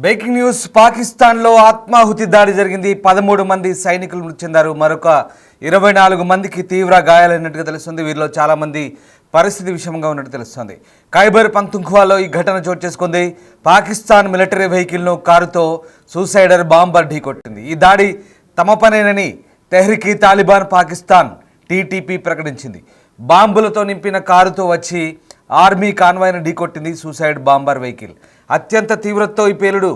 Breaking news. పాకిస్తాన్లో ఆత్మాహుతి దాడి జరిగింది. 13 మంది సైనికులు మృతి చెందారు. మరొక 24 మందికి తీవ్ర గాయాలైనట్టుగా తెలుస్తుంది. వీరిలో చాలా మంది పరిస్థితి విషమంగా ఉన్నట్టు తెలుస్తుంది. ఖైబర్ పఖ్తుంఖ్వాలో ఈ ఘటన చోటు చేసుకుంది. పాకిస్తాన్ మిలిటరీ వెహికల్ను కారుతో సూసైడర్ బాంబర్ ఢీకొట్టింది. ఈ దాడి తమ పనేనని తెహ్రీక్ తాలిబాన్ పాకిస్తాన్ టీటీపీ ప్రకటించింది. బాంబులతో నింపిన కారుతో వచ్చి ఆర్మీ కాన్వాయ్ను ఢీకొట్టింది సూసైడ్ బాంబర్ వెహికల్. అత్యంత తీవ్రతతో ఈ పేలుడు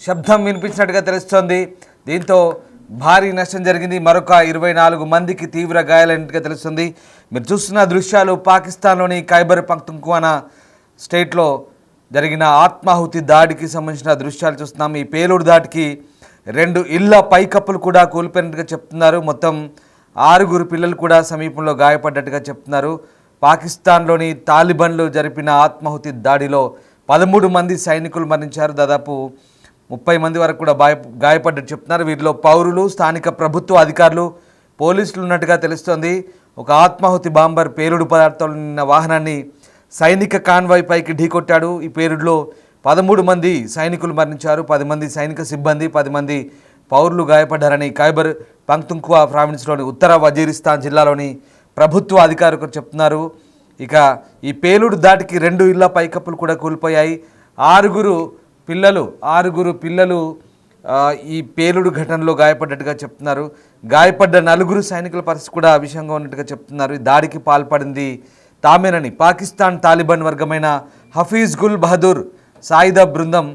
శబ్దం వినిపించినట్టుగా తెలుస్తోంది. దీంతో భారీ నష్టం జరిగింది. మరొక 24 మందికి తీవ్ర గాయాలైనట్టుగా తెలుస్తుంది. మీరు చూస్తున్న దృశ్యాలు పాకిస్తాన్లోని ఖైబర్ పఖ్తుంఖ్వా స్టేట్లో జరిగిన ఆత్మాహుతి దాడికి సంబంధించిన దృశ్యాలు చూస్తున్నాం. ఈ పేలుడు దాడికి 2 ఇళ్ల పైకప్పులు కూడా కూలిపోయినట్టుగా చెప్తున్నారు. మొత్తం 6 పిల్లలు కూడా సమీపంలో గాయపడ్డట్టుగా చెప్తున్నారు. పాకిస్తాన్లోని తాలిబాన్లు జరిపిన ఆత్మాహుతి దాడిలో 13 మంది సైనికులు మరణించారు. దాదాపు 30 మంది వరకు కూడా గాయపడ్డట్టు చెప్తున్నారు. వీరిలో పౌరులు, స్థానిక ప్రభుత్వ అధికారులు, పోలీసులు ఉన్నట్టుగా తెలుస్తోంది. ఒక ఆత్మాహుతి బాంబర్ పేలుడు పదార్థాలు నిన్న వాహనాన్ని సైనిక కాన్వాయ్ పైకి ఢీకొట్టాడు. ఈ పేలుడులో 13 మంది సైనికులు మరణించారు. 10 మంది సైనిక సిబ్బంది, 10 మంది పౌరులు గాయపడ్డారని ఖైబర్ పఖ్తుంఖ్వా ప్రావిన్స్లోని ఉత్తర వజీరిస్తాన్ జిల్లాలోని ప్రభుత్వ అధికారులు చెప్తున్నారు. ఇక ఈ పేలుడు దాటికి 2 ఇళ్ల పైకప్పులు కూడా కూలిపోయాయి. 6 పిల్లలు ఈ పేలుడు ఘటనలో గాయపడ్డట్టుగా చెప్తున్నారు. గాయపడ్డ 4 సైనికుల పరిస్థితి కూడా విషయంగా ఉన్నట్టుగా చెప్తున్నారు. ఈ దాడికి పాల్పడింది తామేనని పాకిస్తాన్ తాలిబాన్ వర్గమైన హఫీజ్ గుల్ బహదూర్ సాయుధ బృందం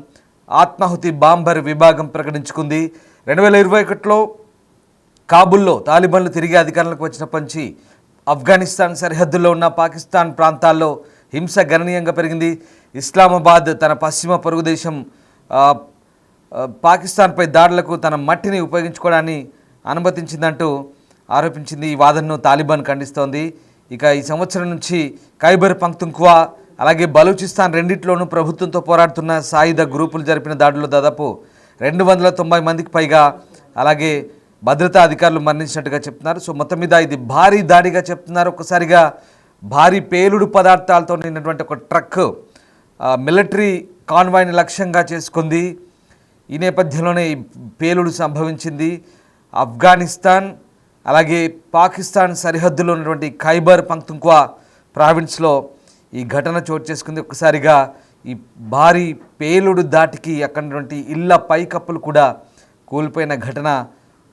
ఆత్మాహుతి బాంబర్ విభాగం ప్రకటించుకుంది. 2021లో కాబుల్లో తాలిబాన్లు తిరిగి అధికారంలోకి వచ్చినప్పటి నుంచి ఆఫ్ఘనిస్తాన్ సరిహద్దుల్లో ఉన్న పాకిస్తాన్ ప్రాంతాల్లో హింస గణనీయంగా పెరిగింది. ఇస్లామాబాద్ తన పశ్చిమ పొరుగు దేశం పాకిస్తాన్పై దాడులకు తన మట్టిని ఉపయోగించుకోవడాన్ని అనుమతించిందంటూ ఆరోపించింది. ఈ వాదనను తాలిబాన్ ఖండిస్తోంది. ఇక ఈ సంవత్సరం నుంచి ఖైబర్ పఖ్తుంఖ్వా అలాగే బలూచిస్తాన్ రెండిట్లోనూ ప్రభుత్వంతో పోరాడుతున్న సాయుధ గ్రూపులు జరిపిన దాడుల్లో దాదాపు 290 మందికి పైగా అలాగే భద్రతా అధికారులు మరణించినట్టుగా చెప్తున్నారు. సో మొత్తం మీద ఇది భారీ దాడిగా చెప్తున్నారు. ఒక్కసారిగా భారీ పేలుడు పదార్థాలతో నిన్నటువంటి ఒక ట్రక్ మిలిటరీ కాన్వాయ్ని లక్ష్యంగా చేసుకుంది. ఈ నేపథ్యంలోనే ఈ పేలుడు సంభవించింది. ఆఫ్ఘనిస్తాన్ అలాగే పాకిస్తాన్ సరిహద్దులో ఉన్నటువంటి ఖైబర్ పఖ్తుంఖ్వా ప్రావిన్స్లో ఈ ఘటన చోటు చేసుకుంది. ఒక్కసారిగా ఈ భారీ పేలుడు దాటికి అక్కడటువంటి ఇళ్ల పైకప్పులు కూడా కూలిపోయిన ఘటన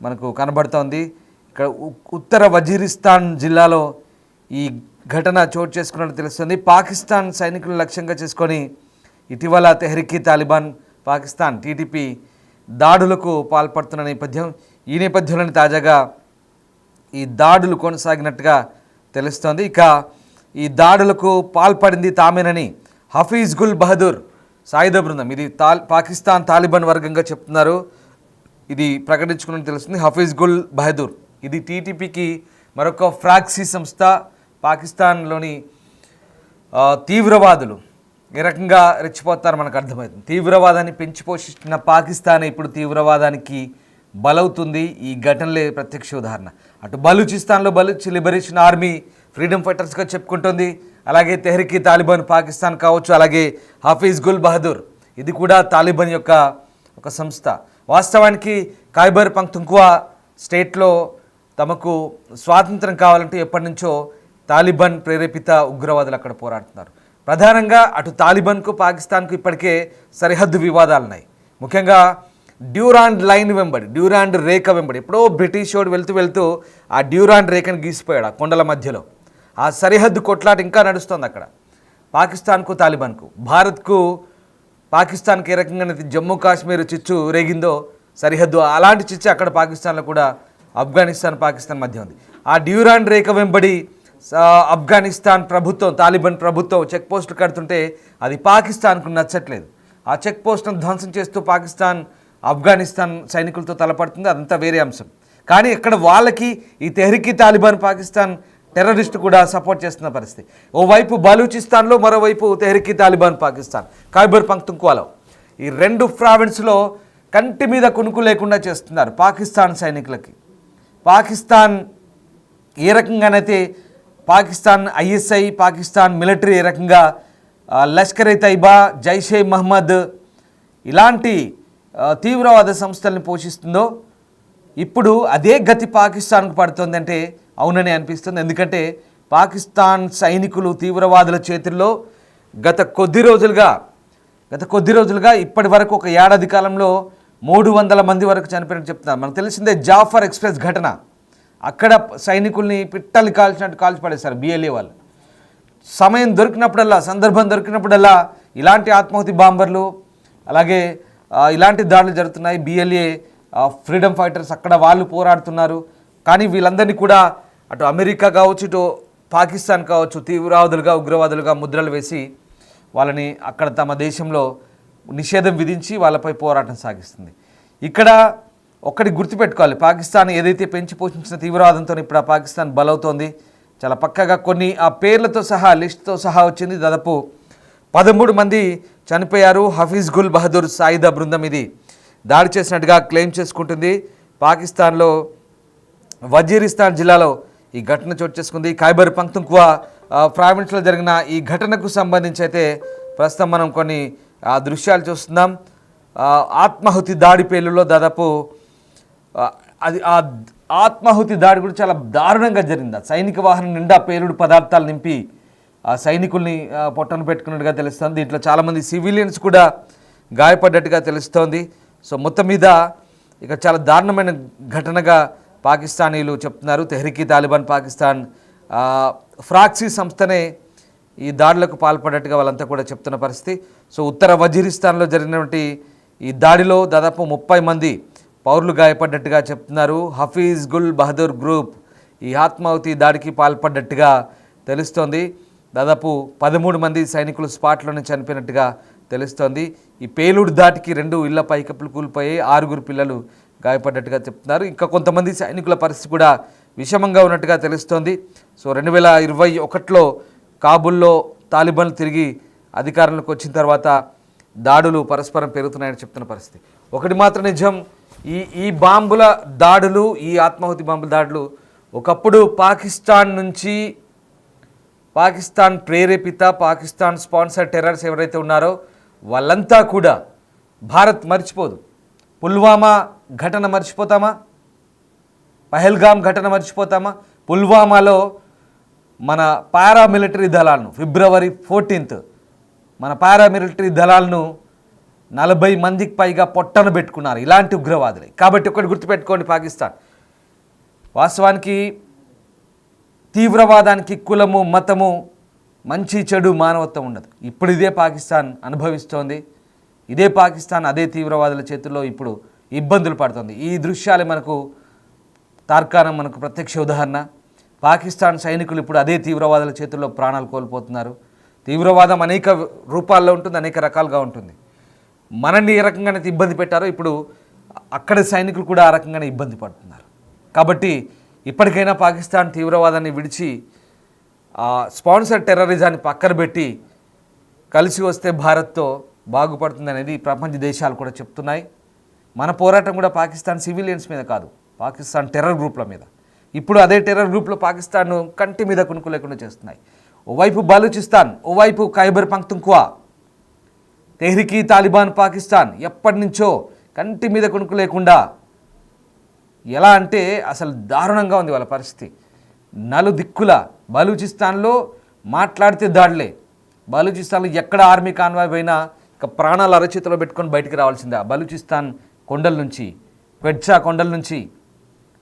మనకు కనబడుతోంది. ఇక్కడ ఉత్తర వజీరిస్తాన్ జిల్లాలో ఈ ఘటన చోటు చేసుకున్నట్టు తెలుస్తుంది. పాకిస్తాన్ సైనికులను లక్ష్యంగా చేసుకొని ఇటీవల తెహ్రీక్ తాలిబాన్ పాకిస్తాన్ టీటీపీ దాడులకు పాల్పడుతున్న నేపథ్యం. ఈ నేపథ్యంలోనే తాజాగా ఈ దాడులు కొనసాగినట్టుగా తెలుస్తోంది. ఇక ఈ దాడులకు పాల్పడింది తామేనని హఫీజ్ గుల్ బహదూర్ సాయుధ బృందం, ఇది పాకిస్తాన్ తాలిబాన్ వర్గంగా చెప్తున్నారు. ఇది ప్రకటించుకున్నట్టు తెలుస్తుంది. హఫీజ్ గుల్ బహదూర్ ఇది టీటీపీకి మరొక ఫ్రాక్సీ సంస్థ. పాకిస్తాన్లోని తీవ్రవాదులు ఏ రకంగా రెచ్చిపోతారో మనకు అర్థమవుతుంది. తీవ్రవాదాన్ని పెంచి పోషిస్తున్న పాకిస్తాన్ ఇప్పుడు తీవ్రవాదానికి బలవుతుంది. ఈ ఘటనలే ప్రత్యక్ష ఉదాహరణ. అటు బలూచిస్తాన్లో బలూచ్ లిబరేషన్ ఆర్మీ ఫ్రీడమ్ ఫైటర్స్గా చెప్పుకుంటుంది. అలాగే తెహ్రీక్ తాలిబాన్ పాకిస్తాన్ కావచ్చు, అలాగే హఫీజ్ గుల్ బహదూర్ ఇది కూడా తాలిబాన్ యొక్క ఒక సంస్థ. వాస్తవానికి ఖైబర్ పఖ్తుంఖ్వా స్టేట్లో తమకు స్వాతంత్రం కావాలంటే ఎప్పటి నుంచో తాలిబాన్ ప్రేరేపిత ఉగ్రవాదులు అక్కడ పోరాడుతున్నారు. ప్రధానంగా అటు తాలిబాన్కు పాకిస్తాన్కు ఇప్పటికే సరిహద్దు వివాదాలు ఉన్నాయి. ముఖ్యంగా డ్యూరాండ్ లైన్ వెంబడి, డ్యూరాండ్ రేఖ వెంబడి ఎప్పుడో బ్రిటిష్ వాడు వెళ్తూ ఆ డ్యూరాండ్ రేఖను గీసిపోయాడు ఆ కొండల మధ్యలో. ఆ సరిహద్దు కొట్లాట ఇంకా నడుస్తుంది అక్కడ పాకిస్తాన్కు తాలిబాన్కు. భారత్కు పాకిస్తాన్కి ఏ రకంగా జమ్మూ కాశ్మీర్ చిచ్చు రేగిందో సరిహద్దు, అలాంటి చిచ్చు అక్కడ పాకిస్తాన్లో కూడా ఆఫ్ఘనిస్తాన్ పాకిస్తాన్ మధ్య ఉంది. ఆ డ్యూరాండ్ రేఖ వెంబడి ఆఫ్ఘనిస్తాన్ ప్రభుత్వం, తాలిబాన్ ప్రభుత్వం చెక్ పోస్టులు కడుతుంటే అది పాకిస్తాన్కు నచ్చట్లేదు. ఆ చెక్ పోస్టును ధ్వంసం చేస్తూ పాకిస్తాన్ ఆఫ్ఘనిస్తాన్ సైనికులతో తలపడుతుంది. అదంతా వేరే అంశం. కానీ ఇక్కడ వాళ్ళకి ఈ తెహ్రీక్ తాలిబాన్ పాకిస్తాన్ టెర్రరిస్టు కూడా సపోర్ట్ చేస్తున్న పరిస్థితి. ఓవైపు బలూచిస్తాన్లో, మరోవైపు తెహ్రీక్ తాలిబాన్ పాకిస్తాన్ ఖైబర్ పఖ్తుంఖ్వాలో ఈ 2 ప్రావిన్స్లో కంటి మీద కునుకు లేకుండా చేస్తున్నారు పాకిస్తాన్ సైనికులకి. పాకిస్తాన్ ఏ రకంగానైతే పాకిస్తాన్ ఐఎస్ఐ, పాకిస్తాన్ మిలిటరీ ఏ రకంగా లష్కర్-e-తైబా, జైషే మహమ్మద్ ఇలాంటి తీవ్రవాద సంస్థల్ని పోషిస్తుందో ఇప్పుడు అదే గతి పాకిస్తాన్కు పడుతుందంటే అవునని అనిపిస్తుంది. ఎందుకంటే పాకిస్తాన్ సైనికులు తీవ్రవాదుల చేతుల్లో గత కొద్ది రోజులుగా ఇప్పటి వరకు ఒక ఏడాది కాలంలో 300 మంది వరకు చనిపోయినట్టు చెప్తున్నారు. మనకు తెలిసిందే జాఫర్ ఎక్స్ప్రెస్ ఘటన, అక్కడ సైనికుల్ని పిట్టల్ని కాల్చినట్టు కాల్చి పడేశారు BLA వాళ్ళు. సమయం దొరికినప్పుడల్లా, సందర్భం దొరికినప్పుడల్లా ఇలాంటి ఆత్మాహుతి బాంబర్లు, అలాగే ఇలాంటి దాడులు జరుగుతున్నాయి. BLA ఫ్రీడమ్ ఫైటర్స్ అక్కడ వాళ్ళు పోరాడుతున్నారు. కానీ వీళ్ళందరినీ కూడా అటు అమెరికా కావచ్చు, ఇటు పాకిస్తాన్ కావచ్చు, తీవ్రవాదులుగా ఉగ్రవాదులుగా ముద్రలు వేసి వాళ్ళని అక్కడ తమ దేశంలో నిషేధం విధించి వాళ్ళపై పోరాటం సాగిస్తుంది. ఇక్కడ ఒక్కటి గుర్తుపెట్టుకోవాలి, పాకిస్తాన్ ఏదైతే పెంచి పోషించిన తీవ్రవాదంతో ఇప్పుడు ఆ పాకిస్తాన్ బలవుతోంది. చాలా పక్కగా కొన్ని ఆ పేర్లతో సహా లిస్టుతో సహా వచ్చింది. దాదాపు 13 మంది చనిపోయారు. హఫీజ్ గుల్ బహదూర్ సాయుధ బృందం ఇది దాడి చేసినట్టుగా క్లెయిమ్ చేసుకుంటుంది. పాకిస్తాన్లో వజీరిస్తాన్ జిల్లాలో ఈ ఘటన చోటు చేసుకుంది. ఖైబర్ పఖ్తూన్ఖ్వా ప్రావిన్స్లో జరిగిన ఈ ఘటనకు సంబంధించి అయితే ప్రస్తుతం మనం కొన్ని దృశ్యాలు చూస్తున్నాం. ఆత్మాహుతి దాడి పేలులో దాదాపు అది ఆ ఆత్మాహుతి దాడి కూడా చాలా దారుణంగా జరిగింది. సైనిక వాహనం నిండా పేలుడు పదార్థాలు నింపి ఆ సైనికుల్ని పొట్టను పెట్టుకున్నట్టుగా తెలుస్తోంది. దీంట్లో చాలామంది సివిలియన్స్ కూడా గాయపడ్డట్టుగా తెలుస్తోంది. సో మొత్తం మీద ఇక చాలా దారుణమైన ఘటనగా పాకిస్తానీలు చెప్తున్నారు. తెహ్రీక్ తాలిబాన్ పాకిస్తాన్ ఫ్రాక్సీ సంస్థనే ఈ దాడులకు పాల్పడ్డట్టుగా వాళ్ళంతా కూడా చెప్తున్న పరిస్థితి. సో ఉత్తర వజీరిస్తాన్లో జరిగినటువంటి ఈ దాడిలో దాదాపు 30 మంది పౌరులు గాయపడ్డట్టుగా చెప్తున్నారు. హఫీజ్ గుల్ బహదూర్ గ్రూప్ ఈ ఆత్మాహుతి దాడికి పాల్పడ్డట్టుగా తెలుస్తోంది. దాదాపు 13 మంది సైనికులు స్పాట్లోనే చనిపోయినట్టుగా తెలుస్తోంది. ఈ పేలుడు దాటికి 2 ఇళ్ల పైకప్పులు కూలిపోయి 6 పిల్లలు గాయపడ్డట్టుగా చెప్తున్నారు. ఇంకా కొంతమంది సైనికుల పరిస్థితి కూడా విషమంగా ఉన్నట్టుగా తెలుస్తోంది. సో 2021లో కాబూల్లో తాలిబాన్లు తిరిగి అధికారంలోకి వచ్చిన తర్వాత దాడులు పరస్పరం పెరుగుతున్నాయని చెప్తున్న పరిస్థితి. ఒకటి మాత్రం నిజం, ఈ బాంబుల దాడులు, ఈ ఆత్మాహుతి బాంబుల దాడులు ఒకప్పుడు పాకిస్తాన్ ప్రేరేపిత, పాకిస్తాన్ స్పాన్సర్ టెర్రర్స్ ఎవరైతే ఉన్నారో వాళ్ళంతా కూడా భారత్ మర్చిపోదు. పుల్వామా ఘటన మర్చిపోతామా? పహల్గామ్ ఘటన మర్చిపోతామా? పుల్వామాలో మన పారామిలిటరీ దళాలను ఫిబ్రవరి 14 మన పారామిలిటరీ దళాలను 40 మందికి పైగా పొట్టన పెట్టుకున్నారు ఇలాంటి ఉగ్రవాదులే. కాబట్టి ఒకటి గుర్తుపెట్టుకోండి, పాకిస్తాన్ వాస్తవానికి తీవ్రవాదానికి కులము, మతము, మంచి చెడు, మానవత్వం ఉండదు. ఇప్పుడు ఇదే పాకిస్తాన్ అనుభవిస్తోంది. ఇదే పాకిస్తాన్ అదే తీవ్రవాదుల చేతుల్లో ఇప్పుడు ఇబ్బందులు పడుతుంది. ఈ దృశ్యాలే మనకు తార్కాణం, మనకు ప్రత్యక్ష ఉదాహరణ. పాకిస్తాన్ సైనికులు ఇప్పుడు అదే తీవ్రవాదుల చేతుల్లో ప్రాణాలు కోల్పోతున్నారు. తీవ్రవాదం అనేక రూపాల్లో ఉంటుంది, అనేక రకాలుగా ఉంటుంది. మనల్ని ఏ రకంగానే ఇబ్బంది పెట్టారో ఇప్పుడు అక్కడ సైనికులు కూడా ఆ రకంగానే ఇబ్బంది పడుతున్నారు. కాబట్టి ఇప్పటికైనా పాకిస్తాన్ తీవ్రవాదాన్ని విడిచి స్పాన్సర్ టెర్రరిజాన్ని పక్కన పెట్టి కలిసి వస్తే భారత్తో బాగుపడుతుంది అనేది ప్రపంచ దేశాలు కూడా చెప్తున్నాయి. మన పోరాటం కూడా పాకిస్తాన్ సివిలియన్స్ మీద కాదు, పాకిస్తాన్ టెర్రర్ గ్రూప్ల మీద. ఇప్పుడు అదే టెర్రర్ గ్రూప్లో పాకిస్తాన్ను కంటి మీద కునుకు లేకుండా చేస్తున్నాయి. ఓవైపు బలూచిస్తాన్, ఓవైపు ఖైబర్ పఖ్తూన్ఖ్వా, తెహ్రీక్ తాలిబాన్ పాకిస్తాన్ ఎప్పటి నుంచో కంటి మీద కునుకు లేకుండా, ఎలా అంటే అసలు దారుణంగా ఉంది వాళ్ళ పరిస్థితి. నలుదిక్కుల బలూచిస్తాన్లో మాట్లాడితే దాడులే. బలూచిస్తాన్లో ఎక్కడ ఆర్మీ కాన్వాయ్ పోయినా ఇక ప్రాణాలు అరచేతిలో పెట్టుకొని బయటికి రావాల్సిందే. బలూచిస్తాన్ కొండల నుంచి, క్వెట్టా కొండల నుంచి,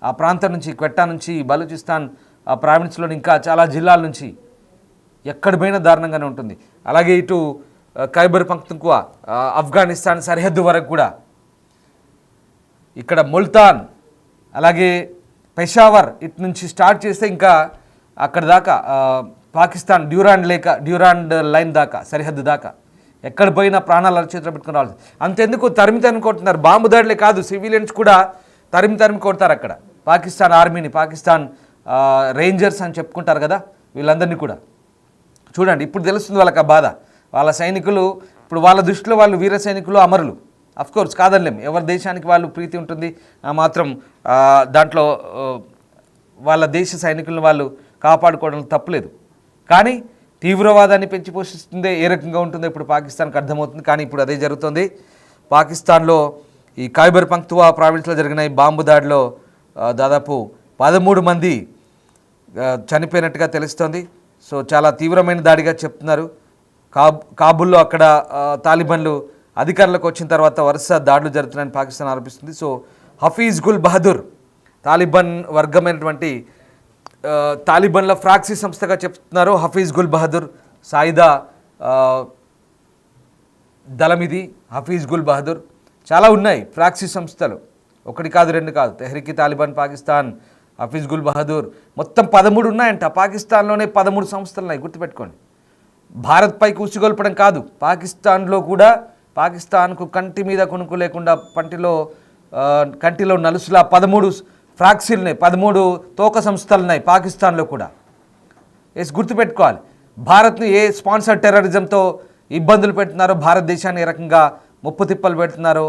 ఆ ప్రాంతం నుంచి, క్వెట్టా నుంచి, బలూచిస్తాన్ ఆ ప్రావిన్స్లోని ఇంకా చాలా జిల్లాల నుంచి ఎక్కడ పోయినా దారుణంగానే ఉంటుంది. అలాగే ఇటు ఖైబర్ పఖ్తూన్ఖ్వా ఆఫ్ఘనిస్తాన్ సరిహద్దు వరకు కూడా, ఇక్కడ ముల్తాన్, అలాగే పెషావర్ ఇటు నుంచి స్టార్ట్ చేస్తే ఇంకా అక్కడ దాకా పాకిస్తాన్ డ్యూరాండ్ లైన్ దాకా, సరిహద్దు దాకా ఎక్కడ పోయినా ప్రాణాలు అరచేతిలో పెట్టుకుని రావాలి. అంతెందుకు తరిమి కొడుతున్నారు. బాంబు దాడులే కాదు, సివిలియన్స్ కూడా తరిమి కొడతారు అక్కడ. పాకిస్తాన్ ఆర్మీని, పాకిస్తాన్ రేంజర్స్ అని చెప్పుకుంటారు కదా, వీళ్ళందరినీ కూడా చూడండి. ఇప్పుడు తెలుస్తుంది వాళ్ళకి ఆ బాధ. వాళ్ళ సైనికులు ఇప్పుడు వాళ్ళ దృష్టిలో వాళ్ళు వీర సైనికులు, అమరులు. అఫ్కోర్స్ కాదనలేం, ఎవరి దేశానికి వాళ్ళు ప్రీతి ఉంటుంది, మాత్రం దాంట్లో వాళ్ళ దేశ సైనికులను వాళ్ళు కాపాడుకోవడం తప్పులేదు. కానీ తీవ్రవాదాన్ని పెంచి పోషిస్తుందే ఏ రకంగా ఉంటుందో ఇప్పుడు పాకిస్తాన్కి అర్థమవుతుంది. కానీ ఇప్పుడు అదే జరుగుతుంది. పాకిస్తాన్లో ఈ ఖైబర్ పఖ్తూన్ఖ్వా ప్రావిన్స్లో జరిగిన ఈ బాంబు దాడిలో దాదాపు 13 మంది చనిపోయినట్టుగా తెలుస్తోంది. సో చాలా తీవ్రమైన దాడిగా చెప్తున్నారు. కాబూల్లో అక్కడ తాలిబాన్లు అధికారంలోకి వచ్చిన తర్వాత వరుస దాడులు జరుగుతున్నాయని పాకిస్తాన్ ఆరోపిస్తుంది. సో హఫీజ్ గుల్ బహదూర్ తాలిబాన్ వర్గమైనటువంటి తాలిబాన్ల ఫ్రాక్సీ సంస్థగా చెప్తున్నారు. హఫీజ్ గుల్ బహదూర్ సాయుధ దళం ఇది. హఫీజ్ గుల్ బహదూర్ చాలా ఉన్నాయి ఫ్రాక్సీ సంస్థలు, ఒకటి కాదు రెండు కాదు. తెహ్రీక్ తాలిబాన్ పాకిస్తాన్, హఫీజ్ గుల్ బహదూర్, మొత్తం 13 ఉన్నాయంట. పాకిస్తాన్లోనే 13 సంస్థలు ఉన్నాయి, గుర్తుపెట్టుకోండి. భారత్పై కూసిగొల్పడం కాదు, పాకిస్తాన్లో కూడా పాకిస్తాన్కు కంటి మీద కొనుక్కు లేకుండా కంటిలో నలుసులా 13 ఫ్రాక్సీలు ఉన్నాయి, 13 తోక సంస్థలు ఉన్నాయి పాకిస్తాన్లో కూడా. గుర్తుపెట్టుకోవాలి. భారత్ని ఏ స్పాన్సర్ టెర్రరిజంతో ఇబ్బందులు పెడుతున్నారో, భారతదేశాన్ని ఏ రకంగా ముప్పు తిప్పలు పెడుతున్నారో,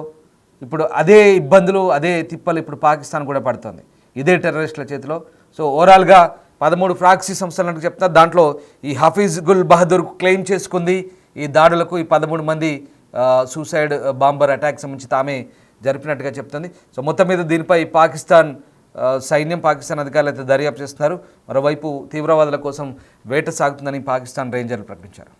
ఇప్పుడు అదే ఇబ్బందులు అదే తిప్పలు ఇప్పుడు పాకిస్తాన్ కూడా పడుతుంది ఇదే టెర్రరిస్టుల చేతిలో. సో ఓవరాల్గా 13 ఫ్రాక్సీ సంస్థలు అంటే చెప్తున్నారు. దాంట్లో ఈ హఫీజ్ గుల్ బహదూర్ క్లెయిమ్ చేసుకుంది ఈ దాడులకు ఈ 13 మంది సూసైడ్ బాంబర్ అటాక్ సంబంధించి తామే జరిపినట్టుగా చెప్తుంది. సో మొత్తం మీద దీనిపై పాకిస్తాన్ సైన్యం, పాకిస్తాన్ అధికారులు అయితే దర్యాప్తు చేస్తున్నారు. మరోవైపు తీవ్రవాదుల కోసం వేట సాగుతుందని పాకిస్తాన్ రేంజర్లు ప్రకటించారు.